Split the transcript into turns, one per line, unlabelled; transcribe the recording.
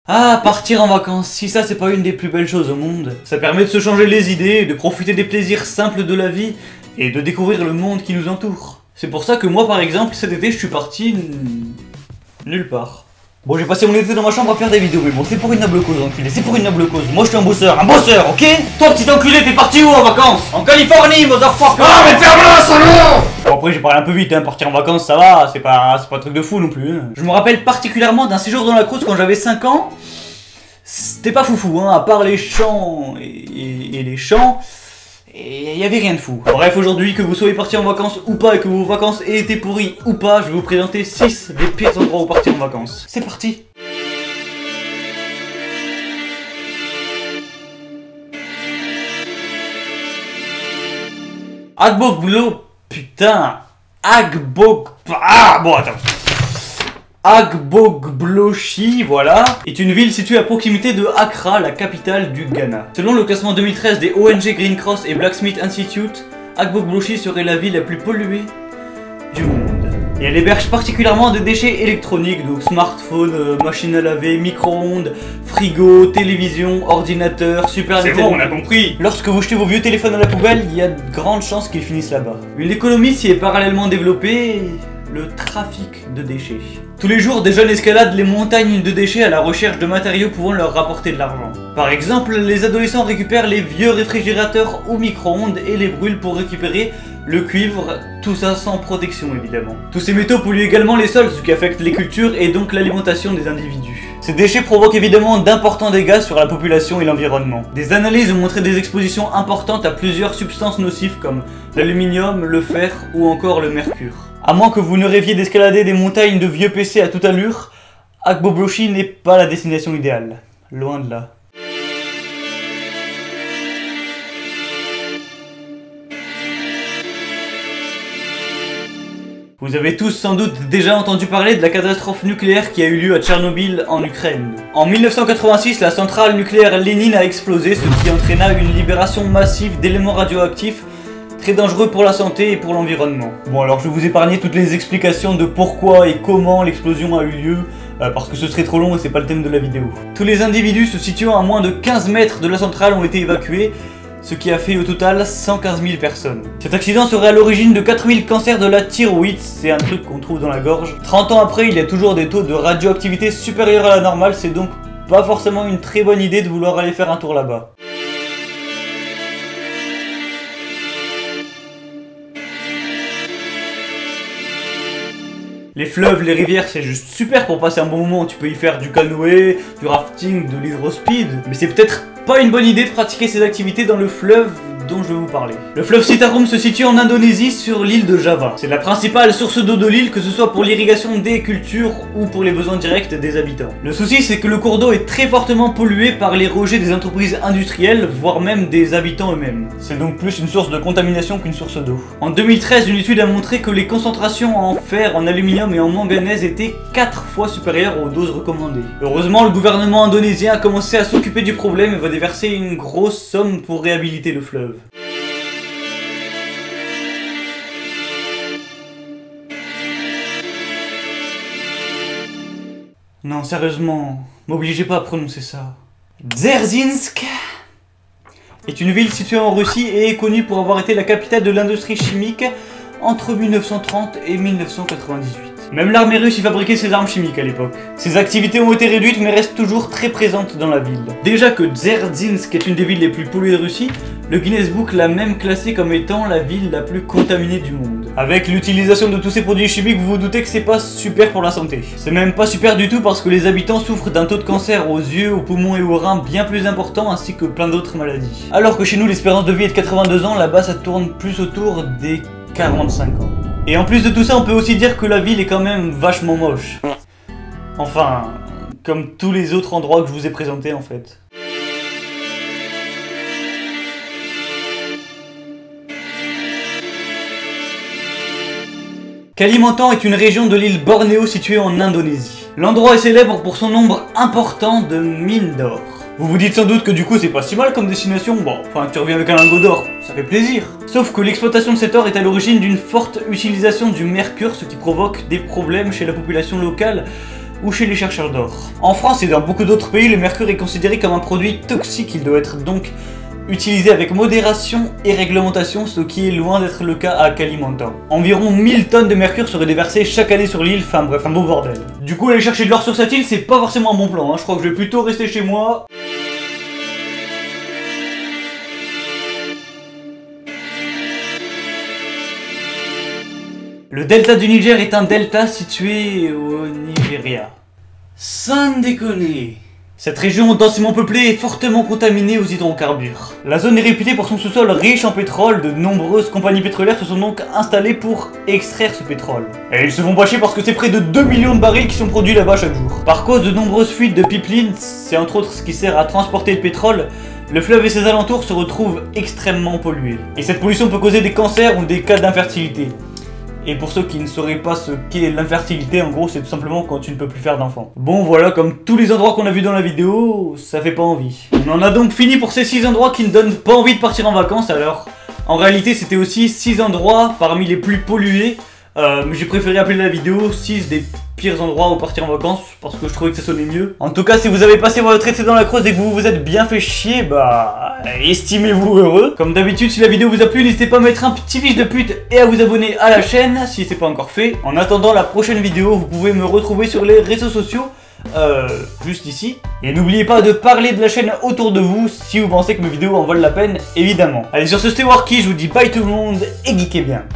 Ah, partir en vacances, si ça c'est pas une des plus belles choses au monde. Ça permet de se changer les idées, de profiter des plaisirs simples de la vie et de découvrir le monde qui nous entoure. C'est pour ça que moi par exemple, cet été je suis parti... nulle part. Bon, j'ai passé mon été dans ma chambre à faire des vidéos, mais bon, c'est pour une noble cause, enculé, c'est pour une noble cause. Moi je suis un bosseur, ok? Toi petit enculé, t'es parti où en vacances? En Californie, motherfucker!
Ah, mais ferme-la, salaud!
Bon, après j'ai parlé un peu vite, hein, partir en vacances ça va, c'est pas un truc de fou non plus. Hein. Je me rappelle particulièrement d'un séjour dans la Creuse quand j'avais 5 ans. C'était pas foufou, hein, à part les champs et les champs, et il y avait rien de fou. Bref, aujourd'hui, que vous soyez parti en vacances ou pas, et que vos vacances aient été pourries ou pas, je vais vous présenter 6 des pires endroits où partir en vacances. C'est parti! Agbogblo, putain, bon attends. Agbogblochi, voilà, est une ville située à proximité de Accra, la capitale du Ghana. Selon le classement 2013 des ONG Green Cross et Blacksmith Institute, Agbogblochi serait la ville la plus polluée du monde. Et elle héberge particulièrement des déchets électroniques, donc smartphones, machines à laver, micro-ondes, frigo, télévision, ordinateur, Super Nintendo.
C'est bon, on a compris.
Lorsque vous jetez vos vieux téléphones à la poubelle, il y a de grandes chances qu'ils finissent là-bas. Une économie s'y est parallèlement développée, le trafic de déchets. Tous les jours, des jeunes escaladent les montagnes de déchets à la recherche de matériaux pouvant leur rapporter de l'argent. Par exemple, les adolescents récupèrent les vieux réfrigérateurs ou micro-ondes et les brûlent pour récupérer le cuivre, tout ça sans protection évidemment. Tous ces métaux polluent également les sols, ce qui affecte les cultures et donc l'alimentation des individus. Ces déchets provoquent évidemment d'importants dégâts sur la population et l'environnement. Des analyses ont montré des expositions importantes à plusieurs substances nocives comme l'aluminium, le fer ou encore le mercure. À moins que vous ne rêviez d'escalader des montagnes de vieux PC à toute allure, Agbogblochi n'est pas la destination idéale. Loin de là. Vous avez tous sans doute déjà entendu parler de la catastrophe nucléaire qui a eu lieu à Tchernobyl en Ukraine. En 1986, la centrale nucléaire Lénine a explosé, ce qui entraîna une libération massive d'éléments radioactifs très dangereux pour la santé et pour l'environnement. Bon, alors je vais vous épargner toutes les explications de pourquoi et comment l'explosion a eu lieu, parce que ce serait trop long et c'est pas le thème de la vidéo. Tous les individus se situant à moins de 15 mètres de la centrale ont été évacués, ce qui a fait au total 115 000 personnes. Cet accident serait à l'origine de 4 000 cancers de la thyroïde, c'est un truc qu'on trouve dans la gorge. 30 ans après, il y a toujours des taux de radioactivité supérieurs à la normale, c'est donc pas forcément une très bonne idée de vouloir aller faire un tour là-bas. Les fleuves, les rivières, c'est juste super pour passer un bon moment. Tu peux y faire du canoë, du rafting, de l'hydrospeed. Mais c'est peut-être pas une bonne idée de pratiquer ces activités dans le fleuve dont je vais vous parler. Le fleuve Citarum se situe en Indonésie sur l'île de Java. C'est la principale source d'eau de l'île, que ce soit pour l'irrigation des cultures ou pour les besoins directs des habitants. Le souci, c'est que le cours d'eau est très fortement pollué par les rejets des entreprises industrielles, voire même des habitants eux-mêmes. C'est donc plus une source de contamination qu'une source d'eau. En 2013, une étude a montré que les concentrations en fer, en aluminium et en manganèse étaient 4 fois supérieures aux doses recommandées. Heureusement, le gouvernement indonésien a commencé à s'occuper du problème et va déverser une grosse somme pour réhabiliter le fleuve. Non, sérieusement, m'obligez pas à prononcer ça. Dzerzhinsk est une ville située en Russie et est connue pour avoir été la capitale de l'industrie chimique entre 1930 et 1998. Même l'armée russe y fabriquait ses armes chimiques à l'époque. Ces activités ont été réduites mais restent toujours très présentes dans la ville. Déjà que Dzerzhinsk est une des villes les plus polluées de Russie, le Guinness Book l'a même classée comme étant la ville la plus contaminée du monde. Avec l'utilisation de tous ces produits chimiques, vous vous doutez que c'est pas super pour la santé. C'est même pas super du tout parce que les habitants souffrent d'un taux de cancer aux yeux, aux poumons et aux reins bien plus important ainsi que plein d'autres maladies. Alors que chez nous l'espérance de vie est de 82 ans, là-bas ça tourne plus autour des 45 ans. Et en plus de tout ça, on peut aussi dire que la ville est quand même vachement moche. Enfin, comme tous les autres endroits que je vous ai présentés en fait. Kalimantan est une région de l'île Bornéo située en Indonésie. L'endroit est célèbre pour son nombre important de mines d'or. Vous vous dites sans doute que du coup c'est pas si mal comme destination, bon, enfin tu reviens avec un lingot d'or, ça fait plaisir. Sauf que l'exploitation de cet or est à l'origine d'une forte utilisation du mercure, ce qui provoque des problèmes chez la population locale, ou chez les chercheurs d'or. En France et dans beaucoup d'autres pays, le mercure est considéré comme un produit toxique. Il doit être donc utilisé avec modération et réglementation, ce qui est loin d'être le cas à Kalimantan. Environ 1000 tonnes de mercure seraient déversées chaque année sur l'île, enfin bref, un beau bordel. Du coup, aller chercher de l'or sur cette île, c'est pas forcément un bon plan, hein. Je crois que je vais plutôt rester chez moi. Le delta du Niger est un delta situé au Nigeria. Sans déconner. Cette région densément peuplée est fortement contaminée aux hydrocarbures. La zone est réputée pour son sous-sol riche en pétrole. De nombreuses compagnies pétrolières se sont donc installées pour extraire ce pétrole. Et ils se font pas chier parce que c'est près de 2 millions de barils qui sont produits là-bas chaque jour. Par cause de nombreuses fuites de pipelines, c'est entre autres ce qui sert à transporter le pétrole, le fleuve et ses alentours se retrouvent extrêmement pollués. Et cette pollution peut causer des cancers ou des cas d'infertilité. Et pour ceux qui ne sauraient pas ce qu'est l'infertilité, en gros c'est tout simplement quand tu ne peux plus faire d'enfants. Bon voilà, comme tous les endroits qu'on a vus dans la vidéo, ça fait pas envie. On en a donc fini pour ces 6 endroits qui ne donnent pas envie de partir en vacances. Alors en réalité c'était aussi 6 endroits parmi les plus pollués. Mais j'ai préféré appeler la vidéo 6 des pires endroits où partir en vacances parce que je trouvais que ça sonnait mieux. En tout cas, si vous avez passé votre été dans la Creuse et que vous vous êtes bien fait chier, bah estimez-vous heureux. Comme d'habitude, si la vidéo vous a plu, n'hésitez pas à mettre un petit fils de pute et à vous abonner à la chaîne si c'est pas encore fait. En attendant la prochaine vidéo, vous pouvez me retrouver sur les réseaux sociaux. Juste ici. Et n'oubliez pas de parler de la chaîne autour de vous si vous pensez que mes vidéos en valent la peine, évidemment. Allez, sur ce, c'était Warky, je vous dis bye tout le monde et geekez bien.